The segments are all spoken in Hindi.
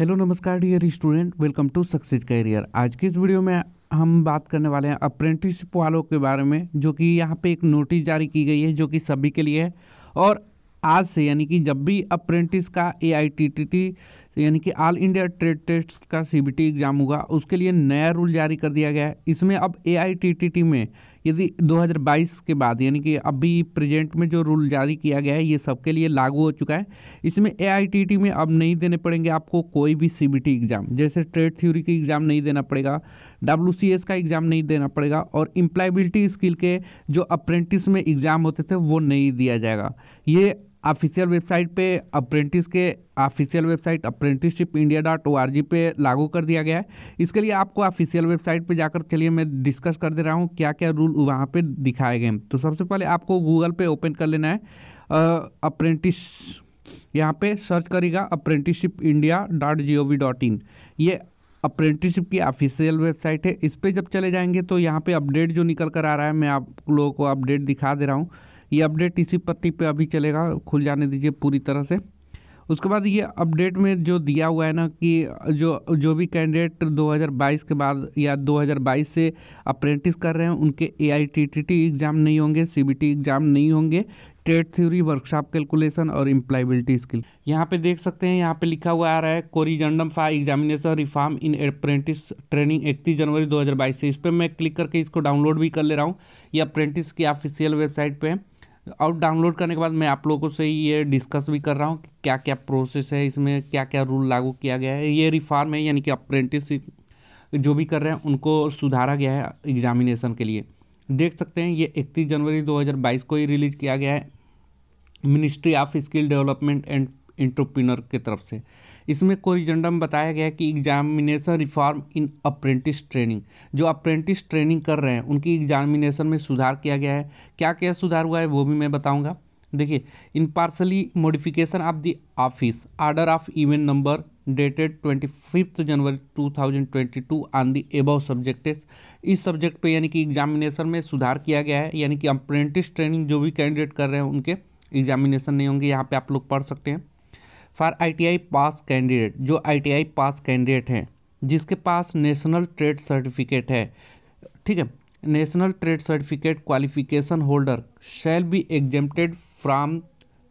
हेलो नमस्कार dear student, welcome to success career. आज की इस वीडियो में हम बात करने वाले हैं अप्रेंटिसशिप वालों के बारे में, जो कि यहाँ पे एक नोटिस जारी की गई है जो कि सभी के लिए है। और आज से यानी कि जब भी अप्रेंटिस का AITTT यानी कि ऑल इंडिया ट्रेड टेस्ट का CBT एग्ज़ाम होगा, उसके लिए नया रूल जारी कर दिया गया है। इसमें अब AITTT में यदि 2022 के बाद यानी कि अभी प्रेजेंट में जो रूल जारी किया गया है ये सबके लिए लागू हो चुका है। इसमें AITT में अब नहीं देने पड़ेंगे आपको कोई भी CBT एग्ज़ाम, जैसे ट्रेड थ्योरी की एग्ज़ाम नहीं देना पड़ेगा, WCS का एग्ज़ाम नहीं देना पड़ेगा, और एम्प्लॉयबिलिटी स्किल के जो अप्रेंटिस में एग्ज़ाम होते थे वो नहीं दिया जाएगा। ये ऑफिशियल वेबसाइट पे अप्रेंटिस के ऑफिशियल वेबसाइट apprenticeshipindia.org पे लागू कर दिया गया है। इसके लिए आपको ऑफिशियल वेबसाइट पे जाकर, चलिए मैं डिस्कस कर दे रहा हूँ क्या क्या रूल वहाँ पे दिखाए गए हैं। तो सबसे पहले आपको गूगल पे ओपन कर लेना है अप्रेंटिस, यहाँ पे सर्च करिएगा apprenticeshipindia.gov.in। ये अप्रेंटिसशिप की ऑफिशियल वेबसाइट है। इस पर जब चले जाएंगे तो यहाँ पे अपडेट जो निकल कर आ रहा है, मैं आप लोगों को अपडेट दिखा दे रहा हूँ। ये अपडेट इसी पत्ती पे अभी चलेगा, खुल जाने दीजिए पूरी तरह से। उसके बाद ये अपडेट में जो दिया हुआ है ना कि जो भी कैंडिडेट 2022 के बाद या 2022 से अप्रेंटिस कर रहे हैं उनके AITTT एग्ज़ाम नहीं होंगे, CBT एग्ज़ाम नहीं होंगे, ट्रेड थ्योरी, वर्कशॉप कैलकुलेशन और एम्प्लॉयबिलिटी स्किल। यहाँ पे देख सकते हैं, यहाँ पे लिखा हुआ आ रहा है corrigendum for examination reform in apprentice training 31 जनवरी 2022 से। इस पर मैं क्लिक करके इसको डाउनलोड भी कर ले रहा हूँ। ये अप्रेंटिस की ऑफिशियल वेबसाइट पे है। और डाउनलोड करने के बाद मैं आप लोगों से ये डिस्कस भी कर रहा हूँ कि क्या क्या प्रोसेस है, इसमें क्या क्या रूल लागू किया गया है। ये रिफॉर्म है, यानी कि अप्रेंटिस जो भी कर रहे हैं उनको सुधारा गया है एग्जामिनेशन के लिए। देख सकते हैं ये 31 जनवरी 2022 को ही रिलीज किया गया है ministry of skill development and entrepreneur की तरफ से। इसमें कोरिजेंडम बताया गया है कि examination reform in apprentice training, जो अप्रेंटिस ट्रेनिंग कर रहे हैं उनकी एग्जामिनेशन में सुधार किया गया है। क्या क्या सुधार हुआ है वो भी मैं बताऊंगा। देखिए, in partially modification of the office order of event number dated 25 January 2022 on the above subjects. इस सब्जेक्ट पे यानी कि एग्जामिनेशन में सुधार किया गया है, यानी कि अप्रेंटिस ट्रेनिंग जो भी कैंडिडेट कर रहे हैं उनके एग्जामिनेशन नहीं होंगे। यहाँ पे आप लोग पढ़ सकते हैं। फॉर ITI पास कैंडिडेट, जो ITI पास कैंडिडेट हैं जिसके पास नेशनल ट्रेड सर्टिफिकेट है, ठीक है, national trade certificate qualification holder shall be exempted from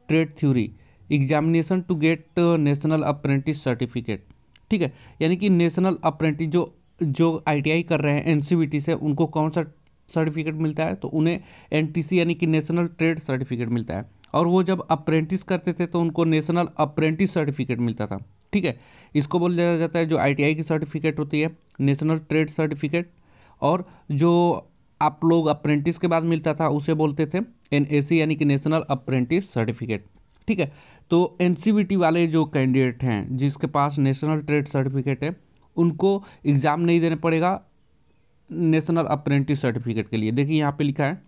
trade theory examination to get national apprentice certificate. ठीक है, यानी कि नेशनल अप्रेंटिस जो ITI कर रहे हैं NCVT से, उनको कौन सा सर्टिफिकेट मिलता है? तो उन्हें NTC यानी कि नेशनल ट्रेड सर्टिफिकेट मिलता है। और वो जब अप्रेंटिस करते थे तो उनको नेशनल अप्रेंटिस सर्टिफिकेट मिलता था। ठीक है, इसको बोला जाता है जो ITI की सर्टिफिकेट होती है नेशनल ट्रेड सर्टिफिकेट, और जो आप लोग अप्रेंटिस के बाद मिलता था उसे बोलते थे NAC यानी कि नेशनल अप्रेंटिस सर्टिफिकेट। ठीक है, तो NCVT वाले जो कैंडिडेट हैं जिसके पास नेशनल ट्रेड सर्टिफिकेट है उनको एग्ज़ाम नहीं देना पड़ेगा नेशनल अप्रेंटिस सर्टिफिकेट के लिए। देखिए यहाँ पे लिखा है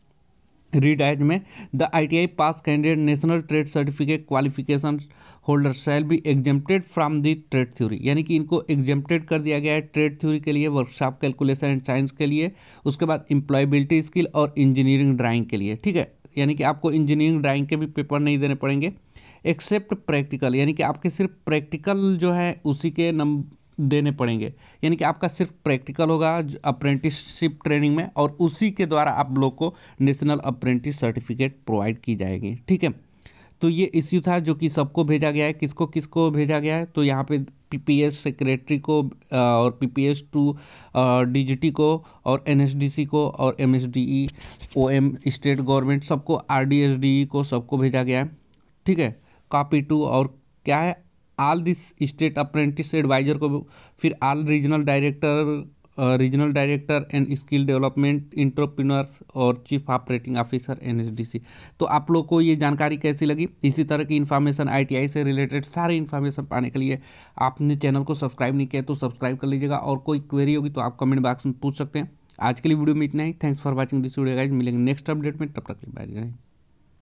रीड एज में, the ITI pass candidate national trade certificate qualification holder shall be exempted from the trade theory, यानी कि इनको एग्जेम्प्टेड कर दिया गया है ट्रेड थ्योरी के लिए, वर्कशॉप कैलकुलेशन एंड साइंस के लिए, उसके बाद एम्प्लॉयबिलिटी स्किल और इंजीनियरिंग ड्राइंग के लिए। ठीक है, यानी कि आपको इंजीनियरिंग ड्राइंग के भी पेपर नहीं देने पड़ेंगे एक्सेप्ट प्रैक्टिकल, यानी कि आपके सिर्फ प्रैक्टिकल जो है उसी के देने पड़ेंगे, यानी कि आपका सिर्फ प्रैक्टिकल होगा अप्रेंटिसशिप ट्रेनिंग में, और उसी के द्वारा आप लोग को नेशनल अप्रेंटिस सर्टिफिकेट प्रोवाइड की जाएगी। ठीक है, तो ये इश्यू था जो कि सबको भेजा गया है। किसको किसको भेजा गया है? तो यहाँ पे PPS सेक्रेटरी को और PPS 2 DGT को और NSDC को और MSDE OM स्टेट गवर्नमेंट सबको, RDSDE को सबको भेजा गया है। ठीक है, कॉपी टू और क्या है all this state apprentice adviser को, फिर all regional director and skill development entrepreneurs और चीफ ऑपरेटिंग ऑफिसर NSDC। तो आप लोग को ये जानकारी कैसी लगी? इसी तरह की इन्फॉर्मेशन ITI से रिलेटेड सारी इन्फॉर्मेशन पाने के लिए आपने चैनल को सब्सक्राइब नहीं किया तो सब्सक्राइब कर लीजिएगा, और कोई क्वेरी होगी तो आप कमेंट बॉक्स में पूछ सकते हैं। आज के लिए वीडियो में इतना ही। Thanks for watching this video guys. मिलेंगे नेक्स्ट अपडेट में, तब तक के लिए बाय।